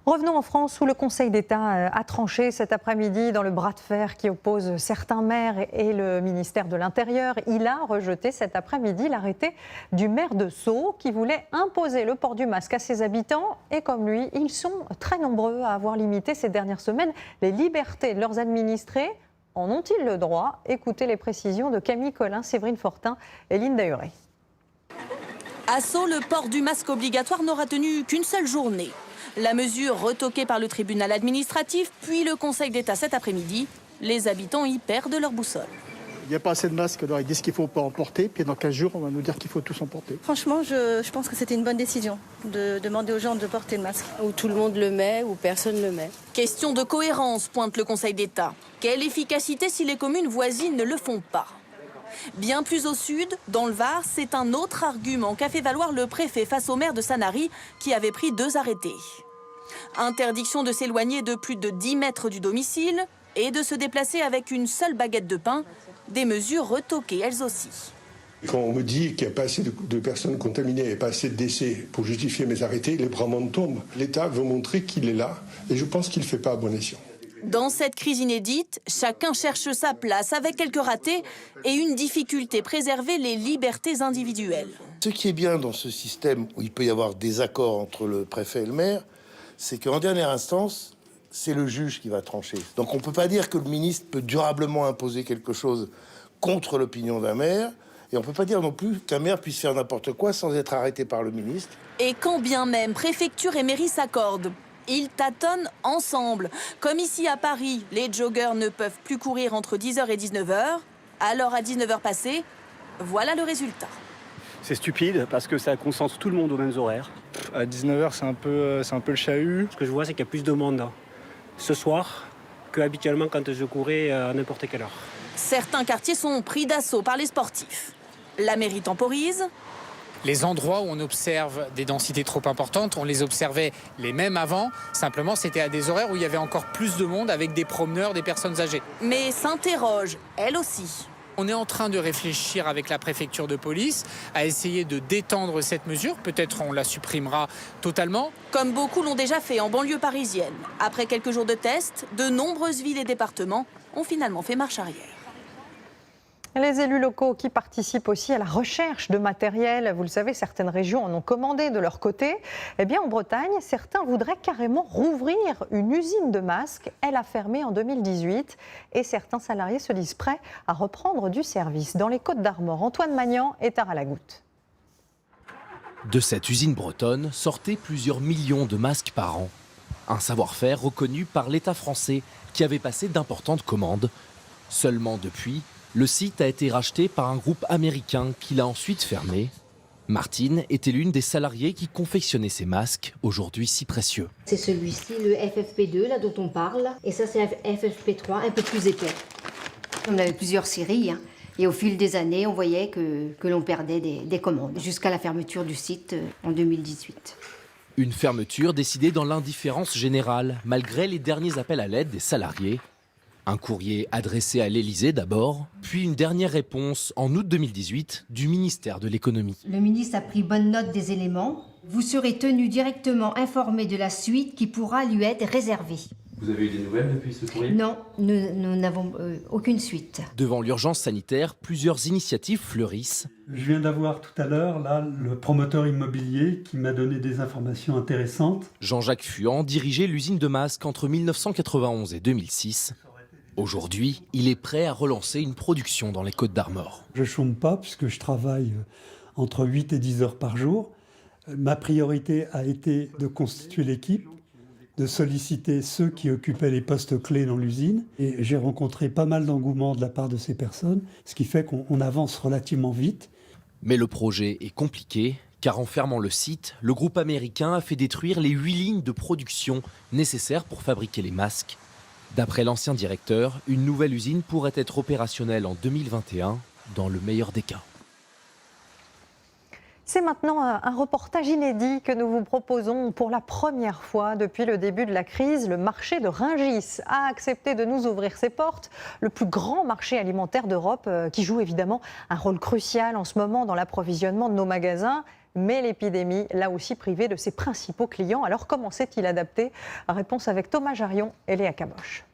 Revenons en France où le Conseil d'État a tranché cet après-midi dans le bras de fer qui oppose certains maires et le ministère de l'Intérieur. Il a rejeté cet après-midi l'arrêté du maire de Sceaux qui voulait imposer le port du masque à ses habitants. Et comme lui, ils sont très nombreux à avoir limité ces dernières semaines les libertés de leurs administrés. En ont-ils le droit? Écoutez les précisions de Camille Collin, Séverine Fortin et Linda Huré. À Sceaux, le port du masque obligatoire n'aura tenu qu'une seule journée. La mesure retoquée par le tribunal administratif, puis le Conseil d'État cet après-midi. Les habitants y perdent leur boussole. Il n'y a pas assez de masques, alors ils disent qu'il ne faut pas en porter, puis dans 15 jours, on va nous dire qu'il faut tous en porter. Franchement, je pense que c'était une bonne décision de demander aux gens de porter le masque. Ou tout le monde le met, ou personne ne le met. Question de cohérence, pointe le Conseil d'État. Quelle efficacité si les communes voisines ne le font pas? Bien plus au sud, dans le Var, c'est un autre argument qu'a fait valoir le préfet face au maire de Sanary qui avait pris 2 arrêtés. Interdiction de s'éloigner de plus de 10 mètres du domicile et de se déplacer avec une seule baguette de pain, des mesures retoquées elles aussi. Quand on me dit qu'il n'y a pas assez de personnes contaminées et pas assez de décès pour justifier mes arrêtés, les bras m'en tombent. L'État veut montrer qu'il est là et je pense qu'il ne fait pas à bon escient. Dans cette crise inédite, chacun cherche sa place avec quelques ratés et une difficulté, préserver les libertés individuelles. Ce qui est bien dans ce système où il peut y avoir des accords entre le préfet et le maire, c'est qu'en dernière instance, c'est le juge qui va trancher. Donc on ne peut pas dire que le ministre peut durablement imposer quelque chose contre l'opinion d'un maire, et on ne peut pas dire non plus qu'un maire puisse faire n'importe quoi sans être arrêté par le ministre. Et quand bien même préfecture et mairie s'accordent, ils tâtonnent ensemble. Comme ici à Paris, les joggeurs ne peuvent plus courir entre 10h et 19h. Alors à 19h passées, voilà le résultat. C'est stupide parce que ça concentre tout le monde aux mêmes horaires. À 19h, c'est un peu le chahut. Ce que je vois, c'est qu'il y a plus de monde ce soir qu'habituellement quand je courais à n'importe quelle heure. Certains quartiers sont pris d'assaut par les sportifs. La mairie temporise. Les endroits où on observe des densités trop importantes, on les observait les mêmes avant. Simplement, c'était à des horaires où il y avait encore plus de monde avec des promeneurs, des personnes âgées. Mais s'interroge, elle aussi. On est en train de réfléchir avec la préfecture de police à essayer de détendre cette mesure. Peut-être on la supprimera totalement. Comme beaucoup l'ont déjà fait en banlieue parisienne. Après quelques jours de tests, de nombreuses villes et départements ont finalement fait marche arrière. Les élus locaux qui participent aussi à la recherche de matériel, vous le savez, certaines régions en ont commandé de leur côté. Eh bien, en Bretagne, certains voudraient carrément rouvrir une usine de masques. Elle a fermé en 2018 et certains salariés se disent prêts à reprendre du service. Dans les Côtes-d'Armor, Antoine Magnan et Tara Lagoutte. De cette usine bretonne sortaient plusieurs millions de masques par an. Un savoir-faire reconnu par l'État français qui avait passé d'importantes commandes. Seulement depuis, le site a été racheté par un groupe américain qui l'a ensuite fermé. Martine était l'une des salariées qui confectionnait ces masques, aujourd'hui si précieux. C'est celui-ci, le FFP2, là dont on parle, et ça c'est FFP3, un peu plus épais. On avait plusieurs séries, hein, et au fil des années, on voyait que l'on perdait des commandes, jusqu'à la fermeture du site en 2018. Une fermeture décidée dans l'indifférence générale, malgré les derniers appels à l'aide des salariés. Un courrier adressé à l'Élysée d'abord, puis une dernière réponse en août 2018 du ministère de l'économie. Le ministre a pris bonne note des éléments. Vous serez tenu directement informé de la suite qui pourra lui être réservée. Vous avez eu des nouvelles depuis ce courrier ? Non, nous n'avons aucune suite. Devant l'urgence sanitaire, plusieurs initiatives fleurissent. Je viens d'avoir tout à l'heure le promoteur immobilier qui m'a donné des informations intéressantes. Jean-Jacques Fuan dirigeait l'usine de masques entre 1991 et 2006. Aujourd'hui, il est prêt à relancer une production dans les Côtes-d'Armor. Je ne chôme pas puisque je travaille entre 8 et 10 heures par jour. Ma priorité a été de constituer l'équipe, de solliciter ceux qui occupaient les postes clés dans l'usine. Et j'ai rencontré pas mal d'engouement de la part de ces personnes, ce qui fait qu'on avance relativement vite. Mais le projet est compliqué, car en fermant le site, le groupe américain a fait détruire les 8 lignes de production nécessaires pour fabriquer les masques. D'après l'ancien directeur, une nouvelle usine pourrait être opérationnelle en 2021, dans le meilleur des cas. C'est maintenant un reportage inédit que nous vous proposons pour la première fois depuis le début de la crise. Le marché de Rungis a accepté de nous ouvrir ses portes. Le plus grand marché alimentaire d'Europe qui joue évidemment un rôle crucial en ce moment dans l'approvisionnement de nos magasins. Mais l'épidémie l'a aussi privé de ses principaux clients. Alors comment s'est-il adapté ? Réponse avec Thomas Jarion et Léa Caboche.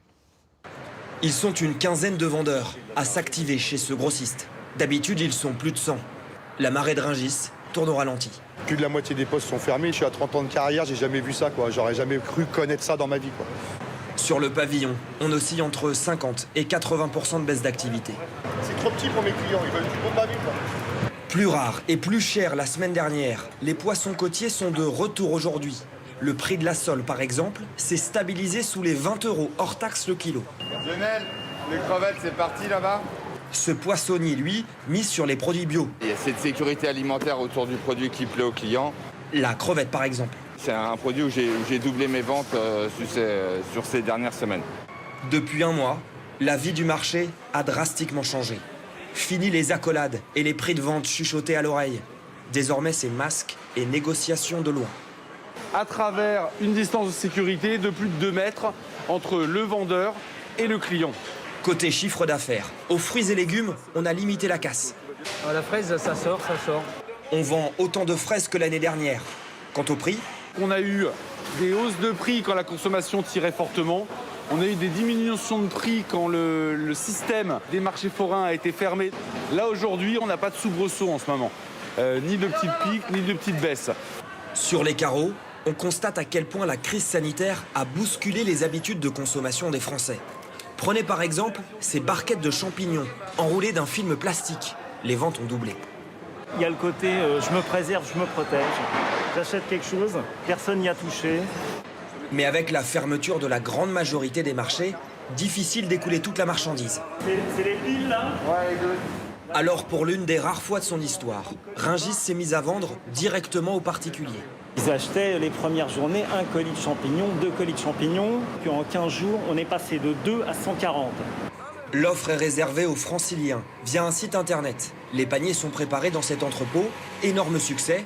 Ils sont une quinzaine de vendeurs à s'activer chez ce grossiste. D'habitude, ils sont plus de 100. La marée de Rungis tourne au ralenti. Plus de la moitié des postes sont fermés. Je suis à 30 ans de carrière, j'ai jamais vu ça, quoi. J'aurais jamais cru connaître ça dans ma vie, quoi. Sur le pavillon, on oscille entre 50 et 80% de baisse d'activité. C'est trop petit pour mes clients, ils veulent du bon de ma vie, quoi. Plus rare et plus cher la semaine dernière, les poissons côtiers sont de retour aujourd'hui. Le prix de la sole, par exemple, s'est stabilisé sous les 20 € hors taxe le kilo. Lionel, les crevettes, c'est parti là-bas. Ce poissonnier, lui, mise sur les produits bio. Il y a cette sécurité alimentaire autour du produit qui plaît aux clients. La crevette, par exemple. C'est un produit où j'ai doublé mes ventes sur ces dernières semaines. Depuis un mois, la vie du marché a drastiquement changé. Fini les accolades et les prix de vente chuchotés à l'oreille. Désormais, c'est masques et négociations de loin. À travers une distance de sécurité de plus de 2 mètres entre le vendeur et le client. Côté chiffre d'affaires, aux fruits et légumes, on a limité la casse. La fraise, ça sort. On vend autant de fraises que l'année dernière. Quant au prix, on a eu des hausses de prix quand la consommation tirait fortement. On a eu des diminutions de prix quand le système des marchés forains a été fermé. Là, aujourd'hui, on n'a pas de soubresaut en ce moment. Ni de petites piques, ni de petites baisses. Sur les carreaux, on constate à quel point la crise sanitaire a bousculé les habitudes de consommation des Français. Prenez par exemple ces barquettes de champignons enroulées d'un film plastique. Les ventes ont doublé. Il y a le côté je me préserve, je me protège. J'achète quelque chose, personne n'y a touché. Mais avec la fermeture de la grande majorité des marchés, difficile d'écouler toute la marchandise. C'est les piles là ? Ouais, les deux. Alors pour l'une des rares fois de son histoire, Rungis s'est mise à vendre directement aux particuliers. Ils achetaient les premières journées 1 colis de champignons, 2 colis de champignons. Puis en 15 jours, on est passé de 2 à 140. L'offre est réservée aux franciliens via un site internet. Les paniers sont préparés dans cet entrepôt. Énorme succès.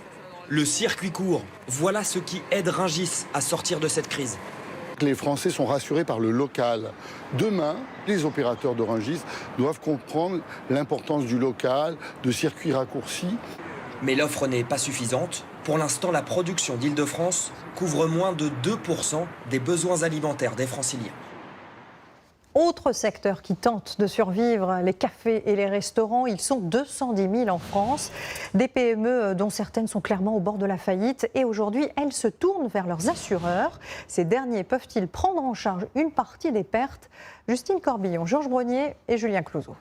Le circuit court. Voilà ce qui aide Rungis à sortir de cette crise. Les Français sont rassurés par le local. Demain, les opérateurs de Rungis doivent comprendre l'importance du local, de circuits raccourcis. Mais l'offre n'est pas suffisante. Pour l'instant, la production d'Île-de-France couvre moins de 2% des besoins alimentaires des franciliens. Autre secteur qui tente de survivre, les cafés et les restaurants. Ils sont 210 000 en France. Des PME dont certaines sont clairement au bord de la faillite. Et aujourd'hui, elles se tournent vers leurs assureurs. Ces derniers peuvent-ils prendre en charge une partie des pertes? Justine Corbillon, Georges Brognier et Julien Clouzot.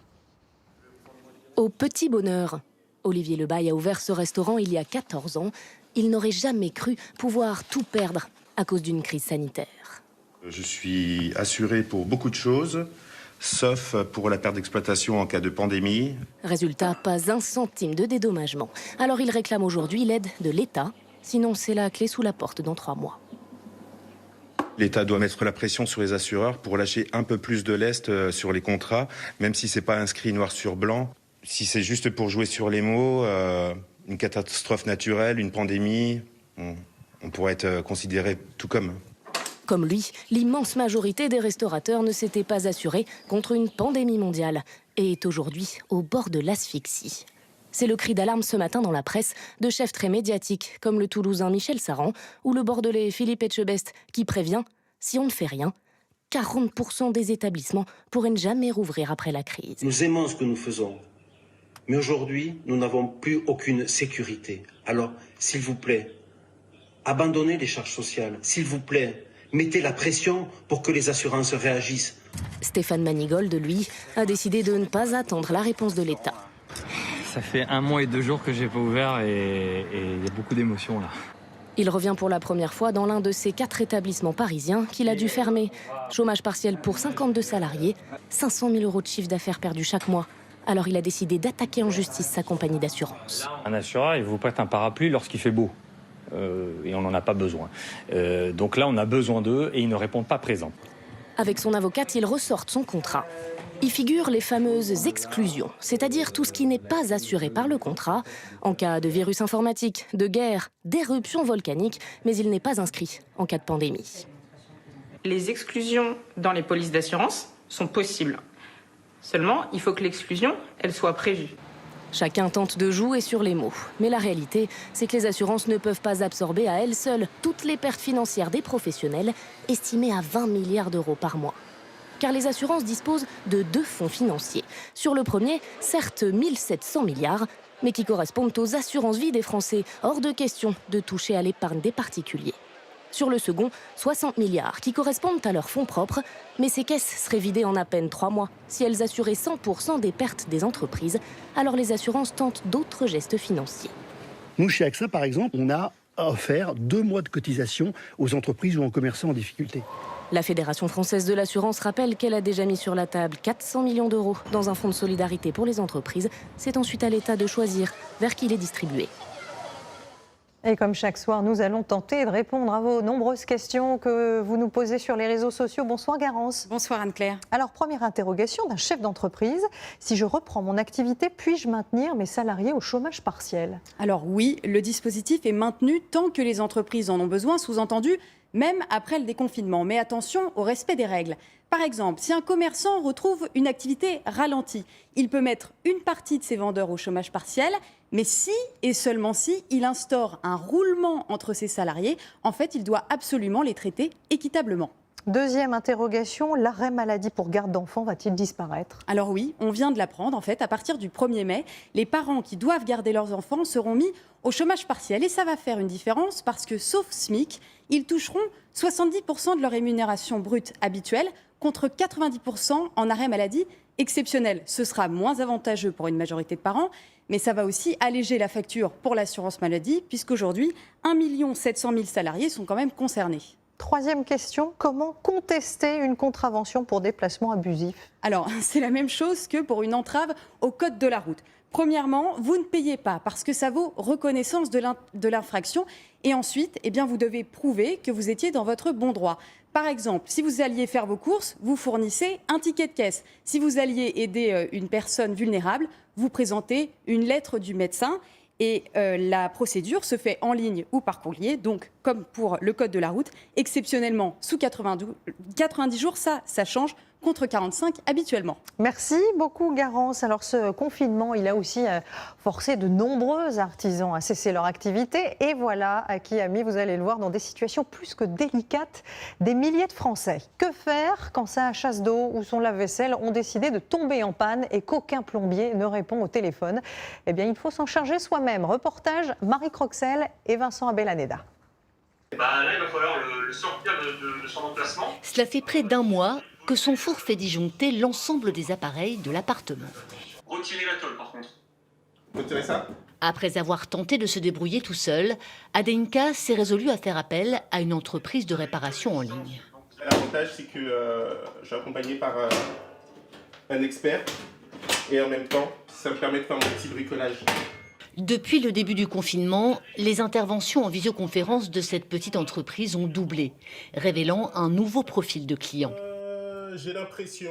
Au petit bonheur. Olivier Lebaille a ouvert ce restaurant il y a 14 ans. Il n'aurait jamais cru pouvoir tout perdre à cause d'une crise sanitaire. Je suis assuré pour beaucoup de choses, sauf pour la perte d'exploitation en cas de pandémie. Résultat, pas un centime de dédommagement. Alors il réclame aujourd'hui l'aide de l'État, sinon c'est la clé sous la porte dans 3 mois. L'État doit mettre la pression sur les assureurs pour lâcher un peu plus de lest sur les contrats, même si c'est pas inscrit noir sur blanc. Si c'est juste pour jouer sur les mots, une catastrophe naturelle, une pandémie, on pourrait être considéré tout comme. Comme lui, l'immense majorité des restaurateurs ne s'était pas assurée contre une pandémie mondiale et est aujourd'hui au bord de l'asphyxie. C'est le cri d'alarme ce matin dans la presse de chefs très médiatiques comme le Toulousain Michel Saran ou le Bordelais Philippe Etchebest qui prévient, si on ne fait rien, 40% des établissements pourraient ne jamais rouvrir après la crise. Nous aimons ce que nous faisons, mais aujourd'hui, nous n'avons plus aucune sécurité. Alors, s'il vous plaît, abandonnez les charges sociales, s'il vous plaît. Mettez la pression pour que les assurances réagissent. Stéphane Manigold, lui, a décidé de ne pas attendre la réponse de l'État. Ça fait 1 mois et 2 jours que j'ai pas ouvert et il y a beaucoup d'émotions là. Il revient pour la première fois dans l'un de ces 4 établissements parisiens qu'il a dû fermer. Chômage partiel pour 52 salariés, 500 000 € de chiffre d'affaires perdu chaque mois. Alors il a décidé d'attaquer en justice sa compagnie d'assurance. Un assureur, il vous prête un parapluie lorsqu'il fait beau. Et on n'en a pas besoin. Donc là, on a besoin d'eux et ils ne répondent pas présents. Avec son avocate, il ressort son contrat. Y figurent les fameuses exclusions, c'est-à-dire tout ce qui n'est pas assuré par le contrat, en cas de virus informatique, de guerre, d'éruption volcanique, mais il n'est pas inscrit en cas de pandémie. Les exclusions dans les polices d'assurance sont possibles. Seulement, il faut que l'exclusion, elle soit prévue. Chacun tente de jouer sur les mots. Mais la réalité, c'est que les assurances ne peuvent pas absorber à elles seules toutes les pertes financières des professionnels, estimées à 20 milliards d'euros par mois. Car les assurances disposent de 2 fonds financiers. Sur le premier, certes 1700 milliards, mais qui correspondent aux assurances vie des Français. Hors de question de toucher à l'épargne des particuliers. Sur le second, 60 milliards qui correspondent à leurs fonds propres, mais ces caisses seraient vidées en à peine 3 mois. Si elles assuraient 100% des pertes des entreprises, alors les assurances tentent d'autres gestes financiers. Nous, chez AXA, par exemple, on a offert 2 mois de cotisation aux entreprises ou aux commerçants en difficulté. La Fédération française de l'assurance rappelle qu'elle a déjà mis sur la table 400 millions d'euros dans un fonds de solidarité pour les entreprises. C'est ensuite à l'État de choisir vers qui les distribuer. Et comme chaque soir, nous allons tenter de répondre à vos nombreuses questions que vous nous posez sur les réseaux sociaux. Bonsoir Garance. Bonsoir Anne-Claire. Alors, première interrogation d'un chef d'entreprise. Si je reprends mon activité, puis-je maintenir mes salariés au chômage partiel? Alors oui, le dispositif est maintenu tant que les entreprises en ont besoin, sous-entendu, même après le déconfinement. Mais attention au respect des règles. Par exemple, si un commerçant retrouve une activité ralentie, il peut mettre une partie de ses vendeurs au chômage partiel, mais si et seulement si il instaure un roulement entre ses salariés, en fait, il doit absolument les traiter équitablement. Deuxième interrogation, l'arrêt maladie pour garde d'enfants va-t-il disparaître? Alors oui, on vient de l'apprendre. En fait, à partir du 1er mai, les parents qui doivent garder leurs enfants seront mis au chômage partiel. Et ça va faire une différence parce que, sauf SMIC, ils toucheront 70% de leur rémunération brute habituelle contre 90% en arrêt maladie exceptionnel. Ce sera moins avantageux pour une majorité de parents, mais ça va aussi alléger la facture pour l'assurance maladie, puisqu'aujourd'hui, 1 700 000 salariés sont quand même concernés. Troisième question, comment contester une contravention pour déplacement abusif? Alors, c'est la même chose que pour une entrave au code de la route. Premièrement, vous ne payez pas parce que ça vaut reconnaissance de l'infraction. Et ensuite, eh bien, vous devez prouver que vous étiez dans votre bon droit. Par exemple, si vous alliez faire vos courses, vous fournissez un ticket de caisse. Si vous alliez aider une personne vulnérable, vous présentez une lettre du médecin. Et la procédure se fait en ligne ou par courrier. Donc, comme pour le code de la route, exceptionnellement, sous 90 jours, ça change contre 45 habituellement. Merci beaucoup Garance. Alors ce confinement, il a aussi forcé de nombreux artisans à cesser leur activité. Et voilà à qui a mis, vous allez le voir, dans des situations plus que délicates, des milliers de Français. Que faire quand sa chasse d'eau ou son lave-vaisselle ont décidé de tomber en panne et qu'aucun plombier ne répond au téléphone? Eh bien, il faut s'en charger soi-même. Reportage Marie Croxel et Vincent Abelaneda. Là, il va falloir le sortir de son emplacement. Cela fait près d'un mois que son four fait disjoncter l'ensemble des appareils de l'appartement. Retirez la tôle, par contre. Retirez ça. Après avoir tenté de se débrouiller tout seul, Adenka s'est résolu à faire appel à une entreprise de réparation en ligne. L'avantage, c'est que je suis accompagné par un expert et en même temps, ça me permet de faire mon petit bricolage. Depuis le début du confinement, les interventions en visioconférence de cette petite entreprise ont doublé, révélant un nouveau profil de clients. J'ai l'impression...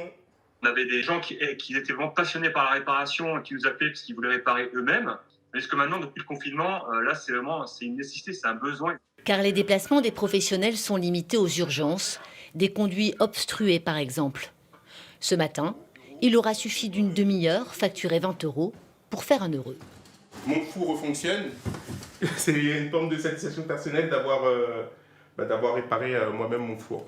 On avait des gens qui étaient vraiment passionnés par la réparation et qui nous appelaient parce qu'ils voulaient réparer eux-mêmes. Mais jusque maintenant, depuis le confinement, là, c'est une nécessité, c'est un besoin. Car les déplacements des professionnels sont limités aux urgences, des conduits obstrués par exemple. Ce matin, il aura suffi d'une demi-heure, facturée 20 €, pour faire un heureux. Mon four fonctionne. C'est une forme de satisfaction personnelle d'avoir réparé moi-même mon four.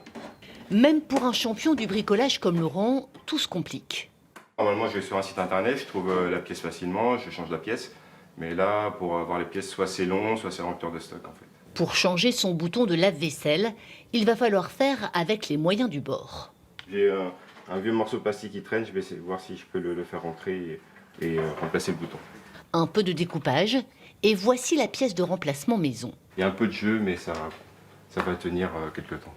Même pour un champion du bricolage comme Laurent, tout se complique. Normalement, je vais sur un site internet, je trouve la pièce facilement, je change la pièce. Mais là, pour avoir les pièces, soit c'est long, soit c'est en rupture de stock en fait. Pour changer son bouton de lave-vaisselle, il va falloir faire avec les moyens du bord. J'ai un vieux morceau de plastique qui traîne, je vais essayer de voir si je peux le faire rentrer et remplacer le bouton. Un peu de découpage, et voici la pièce de remplacement maison. Il y a un peu de jeu, mais ça va tenir quelques temps.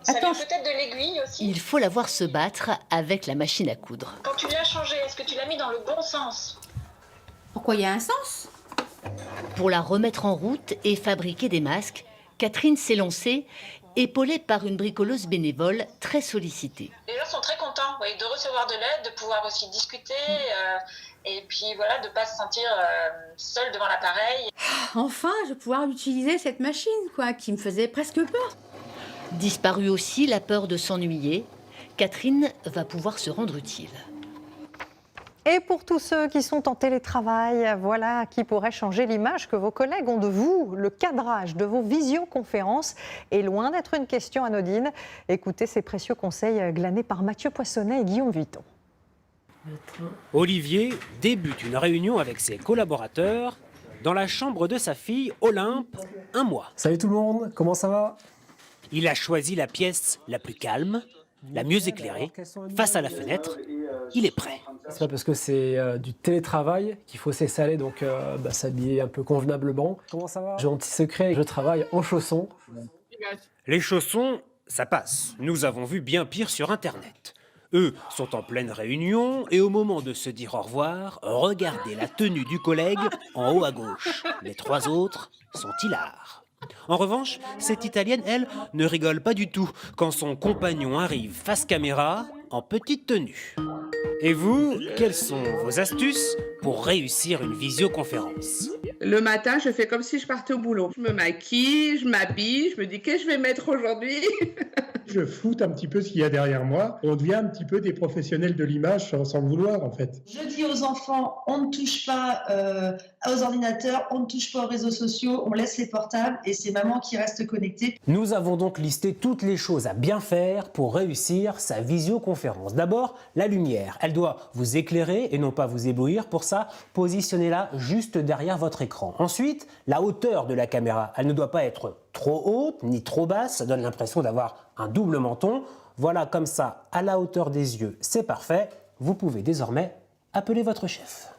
Ça vient peut-être de l'aiguille aussi. Il faut la voir se battre avec la machine à coudre. Quand tu l'as changée, est-ce que tu l'as mis dans le bon sens? Pourquoi il y a un sens? Pour la remettre en route et fabriquer des masques, Catherine s'est lancée, épaulée par une bricoleuse bénévole très sollicitée. Les gens sont très contents de recevoir de l'aide, de pouvoir aussi discuter et puis voilà, de ne pas se sentir seul devant l'appareil. Enfin, je vais pouvoir utiliser cette machine, qui me faisait presque peur. Disparue aussi la peur de s'ennuyer, Catherine va pouvoir se rendre utile. Et pour tous ceux qui sont en télétravail, voilà qui pourrait changer l'image que vos collègues ont de vous. Le cadrage de vos visioconférences est loin d'être une question anodine. Écoutez ces précieux conseils glanés par Mathieu Poissonnet et Guillaume Vuitton. Olivier débute une réunion avec ses collaborateurs dans la chambre de sa fille Olympe, 1 mois. Salut tout le monde, comment ça va? Il a choisi la pièce la plus calme, la mieux éclairée, face à la fenêtre. Il est prêt. C'est pas parce que c'est du télétravail qu'il faut s'installer, donc s'habiller un peu convenablement. Comment ça va? J'ai un petit secret, je travaille en chaussons. Les chaussons, ça passe. Nous avons vu bien pire sur Internet. Eux sont en pleine réunion et au moment de se dire au revoir, regardez la tenue du collègue en haut à gauche. Les 3 autres sont hilars. En revanche, cette Italienne, elle, ne rigole pas du tout quand son compagnon arrive face caméra en petite tenue. Et vous, quelles sont vos astuces pour réussir une visioconférence? Le matin, je fais comme si je partais au boulot. Je me maquille, je m'habille, je me dis qu'est-ce que je vais mettre aujourd'hui. Je floute un petit peu ce qu'il y a derrière moi. On devient un petit peu des professionnels de l'image sans le vouloir en fait. Je dis aux enfants, on ne touche pas aux ordinateurs, on ne touche pas aux réseaux sociaux, on laisse les portables et c'est maman qui reste connectée. Nous avons donc listé toutes les choses à bien faire pour réussir sa visioconférence. D'abord, la lumière. Elle doit vous éclairer et non pas vous éblouir. Pour ça, positionnez-la juste derrière votre écran. Ensuite, la hauteur de la caméra. Elle ne doit pas être trop haute ni trop basse. Ça donne l'impression d'avoir un double menton. Voilà, comme ça, à la hauteur des yeux, c'est parfait. Vous pouvez désormais appeler votre chef.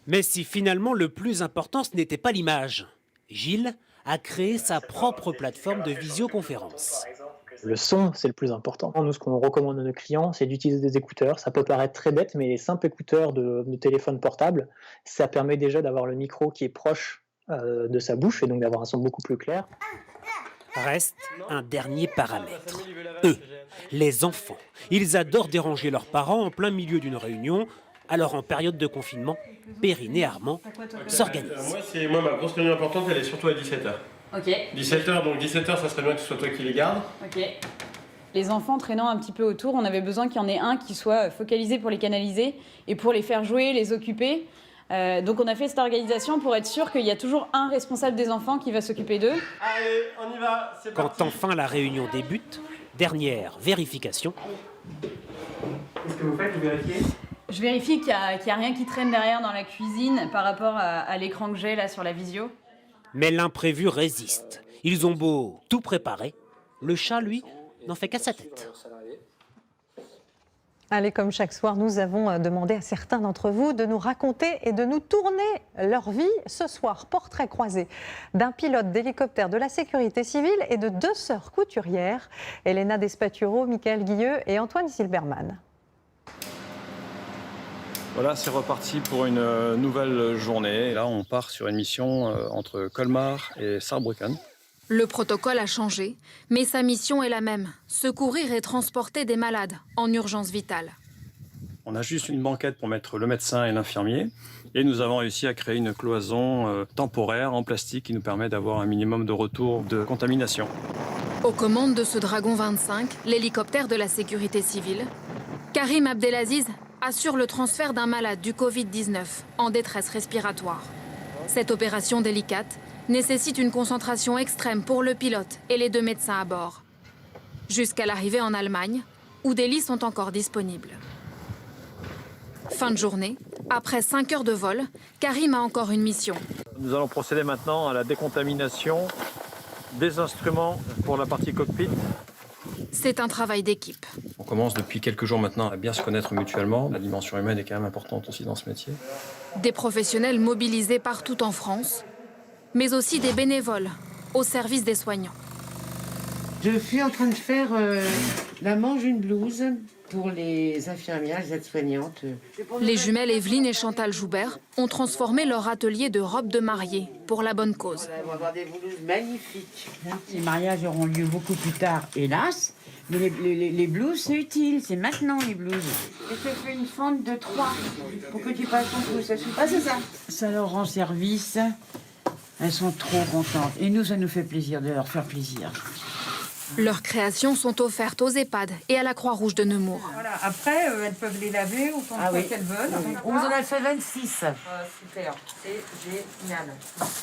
Mais si finalement le plus important, ce n'était pas l'image, Gilles a créé sa propre plateforme de visioconférence. Le son, c'est le plus important. Nous, ce qu'on recommande à nos clients, c'est d'utiliser des écouteurs. Ça peut paraître très bête, mais les simples écouteurs de téléphone portable, ça permet déjà d'avoir le micro qui est proche de sa bouche et donc d'avoir un son beaucoup plus clair. Reste un dernier paramètre. Eux, les enfants. Ils adorent déranger leurs parents en plein milieu d'une réunion. Alors en période de confinement, Perrine et Armand s'organisent. Moi, ma grosse réunion importante, elle est surtout à 17h. Ok. 17h, donc 17h, ça serait bien que ce soit toi qui les gardes. Ok. Les enfants traînant un petit peu autour, on avait besoin qu'il y en ait un qui soit focalisé pour les canaliser et pour les faire jouer, les occuper. Donc on a fait cette organisation pour être sûr qu'il y a toujours un responsable des enfants qui va s'occuper d'eux. Allez, on y va, c'est parti. Quand enfin la réunion débute, dernière vérification. Qu'est-ce que vous faites? Vous vérifiez? Je vérifie qu'il y a rien qui traîne derrière dans la cuisine par rapport à l'écran que j'ai là sur la visio. Mais l'imprévu résiste. Ils ont beau tout préparer, le chat, lui, n'en fait qu'à sa tête. Allez, comme chaque soir, nous avons demandé à certains d'entre vous de nous raconter et de nous tourner leur vie. Ce soir, portrait croisé d'un pilote d'hélicoptère de la sécurité civile et de 2 sœurs couturières, Elena Despaturo, Michael Guilleux et Antoine Silberman. Voilà, c'est reparti pour une nouvelle journée. Et là, on part sur une mission entre Colmar et Saarbrücken. Le protocole a changé, mais sa mission est la même, secourir et transporter des malades en urgence vitale. On a juste une banquette pour mettre le médecin et l'infirmier. Et nous avons réussi à créer une cloison temporaire en plastique qui nous permet d'avoir un minimum de retour de contamination. Aux commandes de ce Dragon 25, l'hélicoptère de la sécurité civile, Karim Abdelaziz assure le transfert d'un malade du Covid-19 en détresse respiratoire. Cette opération délicate nécessite une concentration extrême pour le pilote et les 2 médecins à bord. Jusqu'à l'arrivée en Allemagne, où des lits sont encore disponibles. Fin de journée, après 5 heures de vol, Karim a encore une mission. Nous allons procéder maintenant à la décontamination des instruments pour la partie cockpit. C'est un travail d'équipe. On commence depuis quelques jours maintenant à bien se connaître mutuellement. La dimension humaine est quand même importante aussi dans ce métier. Des professionnels mobilisés partout en France, mais aussi des bénévoles au service des soignants. Je suis en train de faire la manche d'une blouse pour les infirmières, les aides-soignantes. Les jumelles Evelyne et Chantal Joubert ont transformé leur atelier de robes de mariée pour la bonne cause. On va avoir des blouses magnifiques. Les mariages auront lieu beaucoup plus tard, hélas. Mais les blouses, c'est utile. C'est maintenant, les blouses. Et je fais une fente de 3 pour que tu passes ton coup. Ça suffit. Ah, c'est ça. Ça leur rend service. Elles sont trop contentes. Et nous, ça nous fait plaisir de leur faire plaisir. Leurs créations sont offertes aux EHPAD et à la Croix-Rouge de Nemours. Voilà. Après, elles peuvent les laver autant de fois qu'elles veulent. On vous en a fait 26. Super, c'est génial.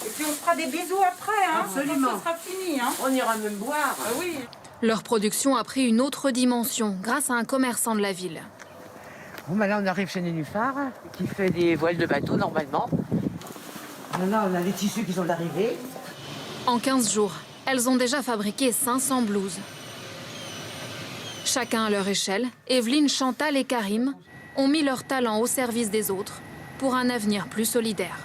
Et puis on se fera des bisous après, hein. Absolument. Quand ce sera fini, hein. On ira même boire. Oui. Leur production a pris une autre dimension grâce à un commerçant de la ville. Bon, bah là, on arrive chez Nénuphar, qui fait des voiles de bateau normalement. Là, on a les tissus qui sont arrivés. En 15 jours, elles ont déjà fabriqué 500 blouses. Chacun à leur échelle, Evelyne, Chantal et Karim ont mis leur talent au service des autres pour un avenir plus solidaire.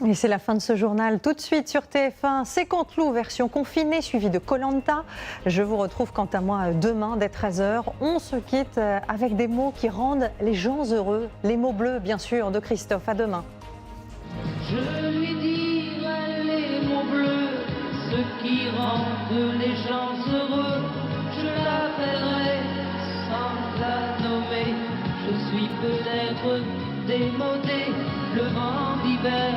Et c'est la fin de ce journal. Tout de suite sur TF1, c'est Canteloup, version confinée, suivi de Koh-Lanta. Je vous retrouve quant à moi demain dès 13h. On se quitte avec des mots qui rendent les gens heureux. Les mots bleus, bien sûr, de Christophe. À demain. Je lui dirai les mots bleus, ce qui rendent les gens heureux. Je l'appellerai sans la nommer. Je suis peut-être démodé, le vent d'hiver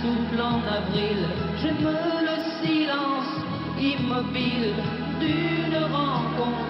souffle en avril. J'aime le silence immobile d'une rencontre.